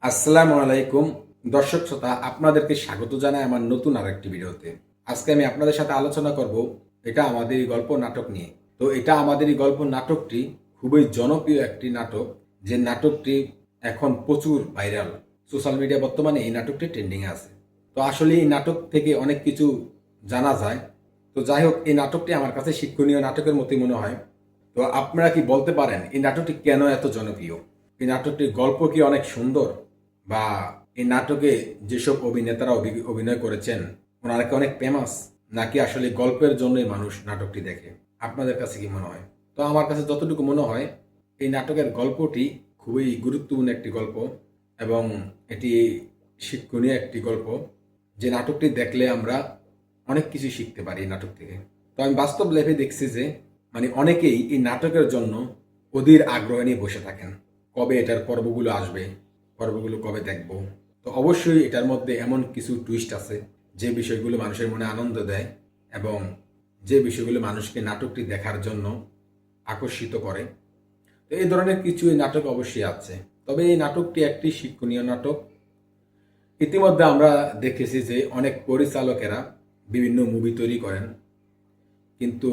আসসালামু আলাইকুম দর্শক শ্রোতা, আপনাদেরকে স্বাগত জানাই আমার নতুন আরেকটি ভিডিওতে। আজকে আমি আপনাদের সাথে আলোচনা করব এটা আমাদেরই গল্প নাটক নিয়ে। তো এটা আমাদেরই গল্প নাটকটি খুবই জনপ্রিয় একটি নাটক, যে নাটকটি এখন প্রচুর ভাইরাল। সোশ্যাল মিডিয়া বর্তমানে এই নাটকটি ট্রেন্ডিংয়ে আছে। তো আসলে এই নাটক থেকে অনেক কিছু জানা যায়। তো যাই হোক, এই নাটকটি আমার কাছে শিক্ষণীয় নাটকের মতোই মনে হয়। তো আপনারা কি বলতে পারেন এই নাটকটি কেন এত জনপ্রিয়? এই নাটকটির গল্প কি অনেক সুন্দর, বা এই নাটকে যেসব অভিনেতারা অভিনয় করেছেন ওনারা কি অনেক ফেমাস, নাকি আসলে গল্পের জন্যই মানুষ নাটকটি দেখে? আপনাদের কাছে কি মনে হয়? তো আমার কাছে যতটুকু মনে হয়, এই নাটকের গল্পটি খুবই গুরুত্বপূর্ণ একটি গল্প এবং এটি শিক্ষণীয় একটি গল্প, যে নাটকটি দেখলে আমরা অনেক কিছু শিখতে পারি এই নাটক থেকে। তো আমি বাস্তব লাইফে দেখছি যে অনেকেই এই নাটকের জন্য অধীর আগ্রহ নিয়ে বসে থাকেন, কবে এটার পর্বগুলো আসবে, পর্বগুলো কবে দেখব। তো অবশ্যই এটার মধ্যে এমন কিছু টুইস্ট আছে যে বিষয়গুলো মানুষের মনে আনন্দ দেয় এবং যে বিষয়গুলো মানুষকে নাটকটি দেখার জন্য আকর্ষিত করে। তো এই ধরনের কিছু এই নাটক অবশ্যই আছে, তবে এই নাটকটি একটি শিক্ষণীয় নাটক। ইতিমধ্যে আমরা দেখেছি যে অনেক পরিচালকেরা বিভিন্ন মুভি তৈরি করেন, কিন্তু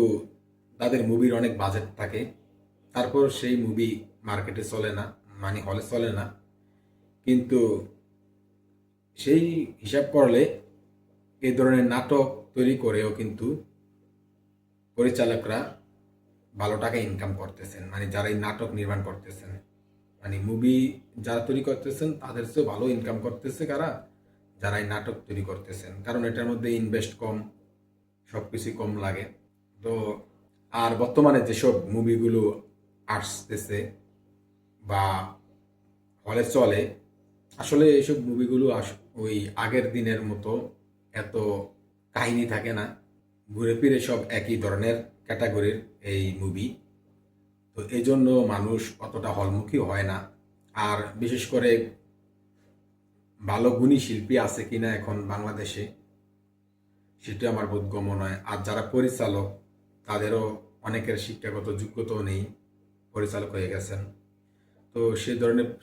তাদের মুভির অনেক বাজেট থাকে, তারপর সেই মুভি মার্কেটে চলে না, হলে চলে না। কিন্তু সেই হিসাব করলে এই ধরনের নাটক তৈরি করেও কিন্তু পরিচালকরা ভালো টাকা ইনকাম করতেছেন। যারা এই নাটক নির্মাণ করতেছেন, মুভি যারা তৈরি করতেছেন তাদের চেয়ে ভালো ইনকাম করতেছে কারা? যারা এই নাটক তৈরি করতেছেন, কারণ এটার মধ্যে ইনভেস্ট কম, সব কিছু কম লাগে। তো আর বর্তমানে যেসব মুভিগুলো আসতেছে বা হলে চলে, আসলে এইসব মুভিগুলো ওই আগের দিনের মতো এত কাহিনী থাকে না, ঘুরে ফিরে সব একই ধরনের ক্যাটাগরির এই মুভি। তো এই জন্য মানুষ অতটা হলমুখী হয় না। আর বিশেষ করে ভালো গুণী শিল্পী আছে কিনা এখন বাংলাদেশে, সেটা আমার বোধগম্য নয়। আর যারা পরিচালক, তাদেরও অনেকের শিক্ষাগত যোগ্যতাও নেই, পরিচালক হয়ে গেছেন। তো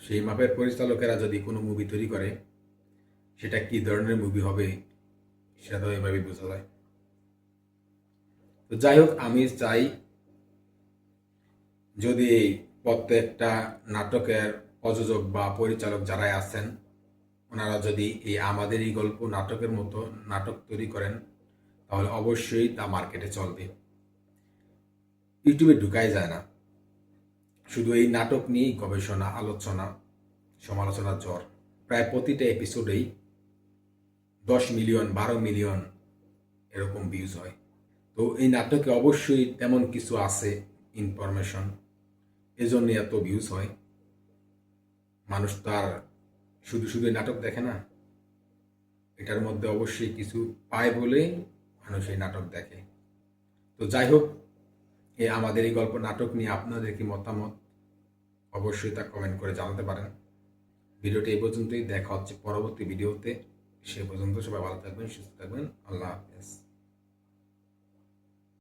সেই মাপের পরিচালকেরা যদি কোনো মুভি তৈরি করে, সেটা কি ধরনের মুভি হবে সেটা তো এভাবেই বোঝা যায়। তো যাই হোক, আমি চাই যদি প্রত্যেকটা নাটকের প্রযোজক বা পরিচালক যারাই আছেন, ওনারা যদি এই আমাদের এই গল্প নাটকের মতো নাটক তৈরি করেন, তাহলে অবশ্যই তা মার্কেটে চলবে। ইউটিউবে ঢুকাই যায় না, শুধু এই নাটক নিয়েই গবেষণা, আলোচনা, সমালোচনার জ্বর। প্রায় প্রতিটা এপিসোডেই 10 মিলিয়ন, 12 মিলিয়ন এরকম ভিউজ হয়। তো এই নাটকে অবশ্যই তেমন কিছু আছে, ইনফরমেশন, এজন্য এত ভিউজ হয়। মানুষ তার শুধু শুধু নাটক দেখে না, এটার মধ্যে অবশ্যই কিছু পায় বলে মানুষ এই নাটক দেখে। তো যাই হোক, আমাদের এই গল্প নাটক নিয়ে আপনাদের কি মতামত, অবশ্যই তা কমেন্ট করে জানাতে পারেন। ভিডিওটি এই পর্যন্তই, দেখা হচ্ছে পরবর্তী ভিডিওতে। সে পর্যন্ত সবাই ভালো থাকবেন, সুস্থ থাকবেন। আল্লাহ হাফেজ।